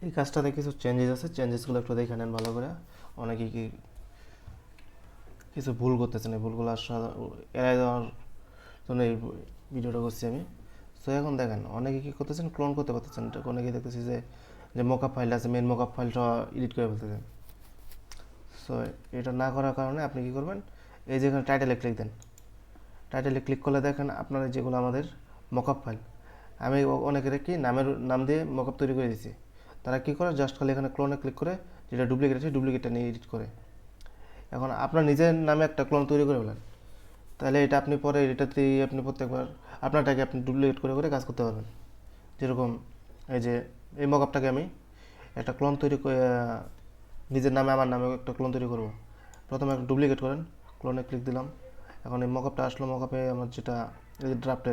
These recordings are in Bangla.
এই কাজটাতে কিছু চেঞ্জেস আছে, চেঞ্জেসগুলো একটু দেখে নেন ভালো করে। অনেকে কি কিছু ভুল করতেছেন, এই ভুলগুলো এড়াই দেওয়ার জন্য এই ভিডিওটা করছি আমি। সো এখন দেখেন অনেকে কী করতেছেন, ক্লোন করতে পারতেছেন। অনেকে দেখতেছি যে যে মকআপ ফাইল আছে, মেন মকআপ ফাইলটা এডিট করে ফেলতেছেন। সো এটা না করার কারণে আপনি কী করবেন, এই যেখানে টাইটেলে ক্লিক দেন, টাইটেলে ক্লিক করলে দেখেন আপনার যেগুলো আমাদের মকআপ ফাইল, আমি অনেকের কি নাম দিয়ে মকআপ তৈরি করে দিয়েছি। তারা কী করে, জাস্ট খালি এখানে ক্লোনে ক্লিক করে যেটা ডুপ্লিকেট আছে ডুপ্লিকেটটা নিয়ে এডিট করে। এখন আপনার নিজের নামে একটা ক্লোন তৈরি করে ফেলেন, তাহলে এটা আপনি পরে এটাতেই আপনি প্রত্যেকবার আপনারটাকে আপনি ডুপ্লিকেট করে করে কাজ করতে পারবেন। যেরকম এই যে এই মকআপটাকে আমি একটা ক্লোন তৈরি করে নিজের নামে আমার নামে একটা ক্লোন তৈরি করব। প্রথমে একটা ডুপ্লিকেট করেন, ক্লোনে ক্লিক দিলাম। এখন এই মকআপটা আসলো, মকআপে আমার যেটা এই ড্রাফটে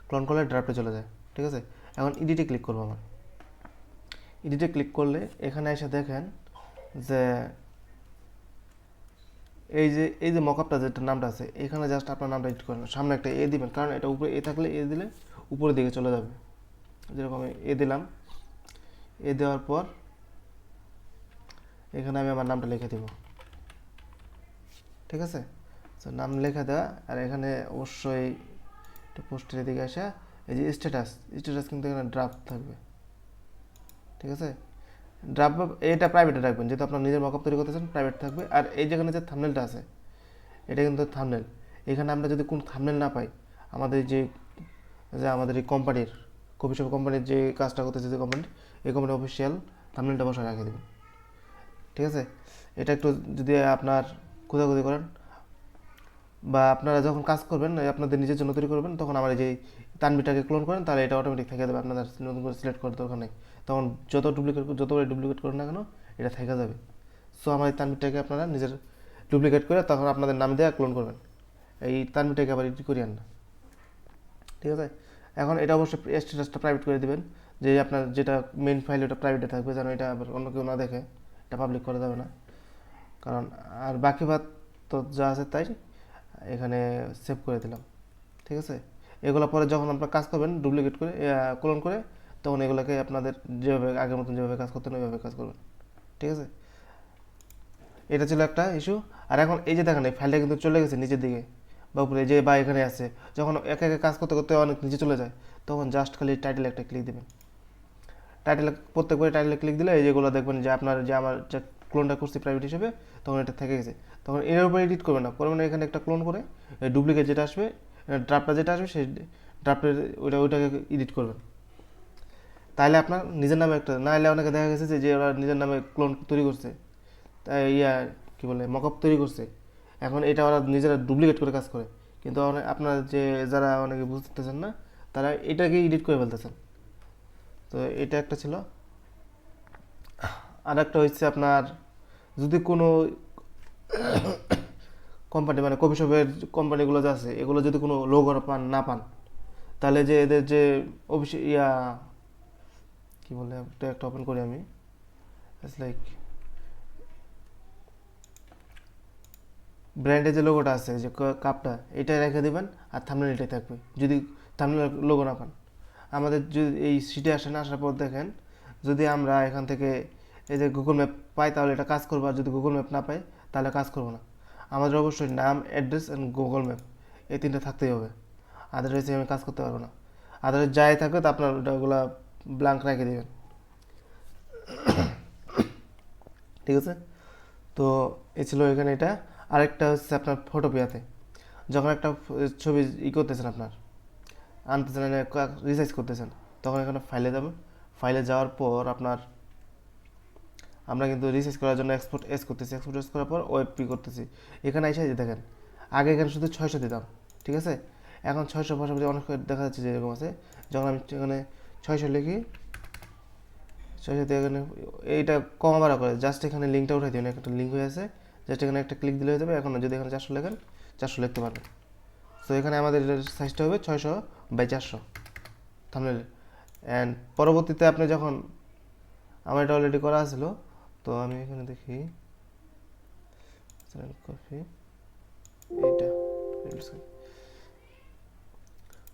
ক্লোন করলে ড্রাফটে চলে যায়, ঠিক আছে। এখন এডিটে ক্লিক করবো। আমার এডিটে ক্লিক করলে এখানে এসে দেখেন যে এই যে মকআপটা যেটা নামটা আছে, এখানে জাস্ট আপনার নামটা এডিট করেন, সামনে একটা এ দিবেন, কারণ এটা উপরে এ থাকলে এ দিলে উপরের দিকে চলে যাবে। যেরকম এ দিলাম, এ দেওয়ার পর এখানে আমি আমার নামটা লিখে দিব, ঠিক আছে। তো নাম লেখা দেওয়া, আর এখানে অবশ্যই পোস্টের দিকে আসা এই যে স্ট্যাটাস, স্ট্যাটাস কিন্তু এখানে ড্রাফট থাকবে, ঠিক আছে। ড্রাফট এটা প্রাইভেটে রাখবেন, যেহেতু আপনার নিজের মকআপ তৈরি করতেছেন, প্রাইভেট থাকবে। আর এই যেখানে যে থাম্বনেলটা আছে, এটা কিন্তু থাম্বনেল। এখানে আমরা যদি কোনো থাম্বনেল না পাই, আমাদের যে যে আমাদের এই কোম্পানির কফি শপ কোম্পানির যে কাজটা করতেছে, যে কোম্পানি, এই কোম্পানির অফিসিয়াল থাম্বনেলটা বসায় রেখে দেবেন, ঠিক আছে। এটা একটু যদি আপনার খোঁজাখুঁজি করেন, বা আপনারা যখন কাজ করবেন আপনাদের নিজের জন্য তৈরি করবেন, তখন আমার এই যে তানবিটাকে ক্লোন করেন, তাহলে এটা অটোমেটিক থেকে যাবে, আপনাদের নতুন করে সিলেক্ট করার দরকার নেই। তখন যতবার ডুপ্লিকেট করেন না কেন, এটা থেকে যাবে। সো আমার এই তানবিটাকে আপনারা নিজের ডুপ্লিকেট করে তখন আপনাদের নাম দিয়ে ক্লোন করবেন, এই তানবিটাকে আবার এডিট করিয়েন না, ঠিক আছে। এখন এটা অবশ্যই স্ট্যাটাসটা প্রাইভেট করে দিবেন, যে আপনার যেটা মেন ফাইল ওটা প্রাইভেটে থাকবে, যেন এটা আবার অন্য কেউ না দেখে, এটা পাবলিক করা যাবে না। কারণ আর বাকি বাদ তো যা আছে তাই এখানে সেভ করে দিলাম, ঠিক আছে। এগুলো পরে যখন আপনার কাজ করবেন ডুপ্লিকেট করে ক্লোন করে, তখন এগুলোকে আপনাদের যেভাবে আগের মতন যেভাবে কাজ করতেন ওইভাবে কাজ করবেন, ঠিক আছে। এটা ছিল একটা ইস্যু। আর এখন এই যে দেখেন এই ফাইলটা কিন্তু চলে গেছে নিচের দিকে বা উপরে, যে বা এখানে আছে। যখন একে একে কাজ করতে করতে অনেক নিচে চলে যায়, তখন জাস্ট খালি টাইটেল একটা ক্লিক দেবেন। টাইটেল প্রত্যেকবারে টাইটেলে ক্লিক দিলে এই যেগুলো দেখবেন যে আপনার যে আমার যে ক্লোনটা করছি প্রাইভেট হিসেবে, তখন এটা থেকে গেছে। তখন এর উপরে এডিট করবেন না, করবেন এখানে একটা ক্লোন করে ডুপ্লিকেট যেটা আসবে, ড্রাফটটা যেটা আসবে সেই ড্রাফটের ওইটাকে এডিট করবেন। তাহলে আপনার নিজের নামে একটা, না হলে অনেকে দেখা গেছে যে ওরা নিজের নামে ক্লোন তৈরি করছে, তাই কী বলে মকআপ তৈরি করছে, এখন এটা ওরা নিজেরা ডুপ্লিকেট করে কাজ করে। কিন্তু আপনার যে যারা অনেকে বুঝতেছেন না, তারা এটাকে এডিট করে ফেলতেছেন। তো এটা একটা ছিল। আর একটা হচ্ছে আপনার, যদি কোনো কোম্পানি মানে কফি শপের কোম্পানিগুলো যে আছে, এগুলো যদি কোনো লোগো না পান, তাহলে যে এদের যে অফিস কি বলে, একটা ওপেন করি আমি, ইটস লাইক ব্র্যান্ডের যে লোগোটা আছে, যে কাপটা, এটা রেখে দেবেন, আর থাম্বনেল এটাই থাকবে যদি থাম্বনেল লোগো না পান। আমাদের যদি এই সিটে আসেন, আসার পর দেখেন, যদি আমরা এখান থেকে এই যে গুগল ম্যাপ পাই তাহলে এটা কাজ করবো, আর যদি গুগল ম্যাপ না পাই তাহলে কাজ করবো না। আমাদের অবশ্যই নাম, অ্যাড্রেস অ্যান্ড গুগল ম্যাপ, এই তিনটে থাকতেই হবে, আদারওয়াইজ আমি কাজ করতে পারবো না। আদারওয়াইজ যাই থাকবে তো আপনার ওটাগুলো ব্ল্যাঙ্ক রেখে দেবেন, ঠিক আছে। তো এ ছিল এখানে এটা। আরেকটা হচ্ছে আপনার ফটোপিয়াতে, যখন একটা ছবি করতেছেন আপনার, আনতেছেন, রিসাইজ করতেছেন, তখন এখানে ফাইলে যাবেন। ফাইলে যাওয়ার পর আপনার, আমরা কিন্তু রিসার্চ করার জন্য এক্সপোর্ট এস করতেছি, এক্সপোর্ট এস করার পর ওয়েব পি করতেছি। এখানে এসে যে দেখেন, আগে এখানে শুধু 600 দিতাম, ঠিক আছে। এখন 600 পাশাপাশি অনেক দেখা যাচ্ছে যে এরকম আছে। যখন আমি এখানে 600 লিখি, 600 দিয়ে এখানে এইটা কমা বাড়া করে, জাস্ট এখানে লিঙ্কটা উঠাই দিবেন, একটা লিঙ্ক হয়ে আছে, জাস্ট এখানে একটা ক্লিক দিলে হয়ে যাবে। এখন যদি এখানে 400 লেখেন, 400 লিখতে পারবেন। তো এখানে আমাদের সাইজটা হবে 600/400 থামলে। অ্যান্ড পরবর্তীতে আপনি যখন, আমার এটা অলরেডি করা আছিল, তো আমি এখানে দেখি কফি, এইটা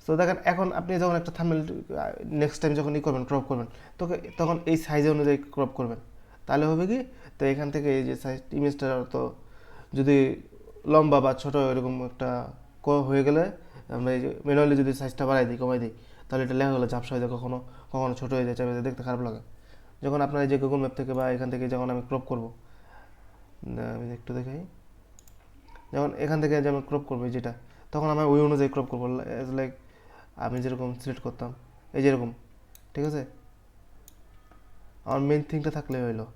সো দেখেন এখন আপনি যখন একটা থাম্বনেল নেক্সট টাইম যখন করবেন ক্রপ করবেন তখন এই সাইজ অনুযায়ী ক্রপ করবেন, তাহলে হবে কি, তো এখান থেকে এই যে সাইজ ইমেজটা তো যদি লম্বা বা ছোট এরকম একটা হয়ে গেলে আমরা এই যে ম্যানুয়ালি যদি সাইজটা বাড়াই দিই কমাই দিই, তাহলে এটা লেখাগুলো ঝাপসা হয়ে যায়, কখনো কখনো ছোটো হয়ে যায়, চাপে দেখতে খারাপ লাগে। যখন আপনার এই যে গুগল ম্যাপ থেকে বা এখান থেকে যখন আমি ক্রপ করবো, আমি একটু দেখাই, যেমন এখান থেকে যেমন ক্রপ করবো যেটা, তখন আমি ওই অনুযায়ী ক্রপ করবো, লাইক আমি যেরকম সিলেক্ট করতাম এই যেরকম, ঠিক আছে, আমার মেন থিংটা থাকলে হইলো।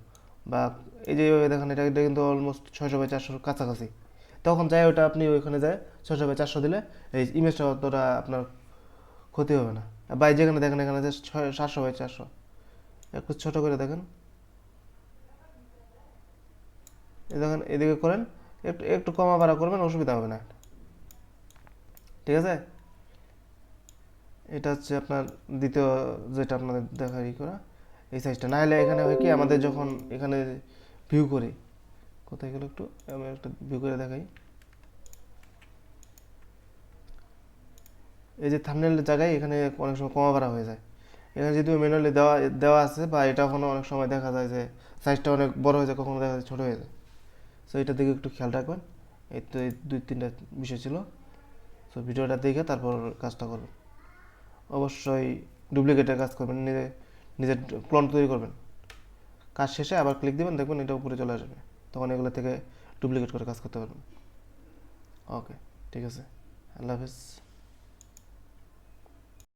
বা এই যে দেখেন এটা কিন্তু অলমোস্ট 600x400 কাছাকাছি, তখন যাই ওটা আপনি ওইখানে যায় 600x400 দিলে এই ইমেজটা অতটা আপনার ক্ষতি হবে না। বা যেখানে দেখেন এখানে যে 700x400, একটু ছোটো করে দেখেন, এই দেখেন এদিকে করেন, একটু একটু কমা বাড়া করবেন, অসুবিধা হবে না, ঠিক আছে। এটা হচ্ছে আপনার দ্বিতীয় যেটা আপনাদের দেখা করা এই সাইজটা, না হলে এখানে হয় কি আমাদের যখন এখানে ভিউ করি, কোথায় গেল একটু, আমি একটা ভিউ করে দেখাই, এই যে থাম্বনেলের জায়গায় এখানে অনেক সময় কমা বাড়া হয়ে যায়, এখানে যদি ম্যানুয়ালি দেওয়া দেওয়া আছে বা এটা কোনো অনেক সময় দেখা যায় যে সাইজটা অনেক বড় হয়ে যায়, কখনো দেখা যায় ছোটো হয়ে যায়। সো এটার দিকে একটু খেয়াল রাখবেন। এই তো এই 2-3টা বিষয় ছিল। সো ভিডিওটা দেখে তারপর কাজটা করবেন। অবশ্যই ডুপ্লিকেটের কাজ করবেন, নিজের ক্লোন তৈরি করবেন, কাজ শেষে আবার ক্লিক দেবেন, দেখবেন এটা উপরে চলে আসবে, তখন এগুলো থেকে ডুপ্লিকেট করে কাজ করতে পারবেন। ওকে, ঠিক আছে, আল্লাহ হাফিজ।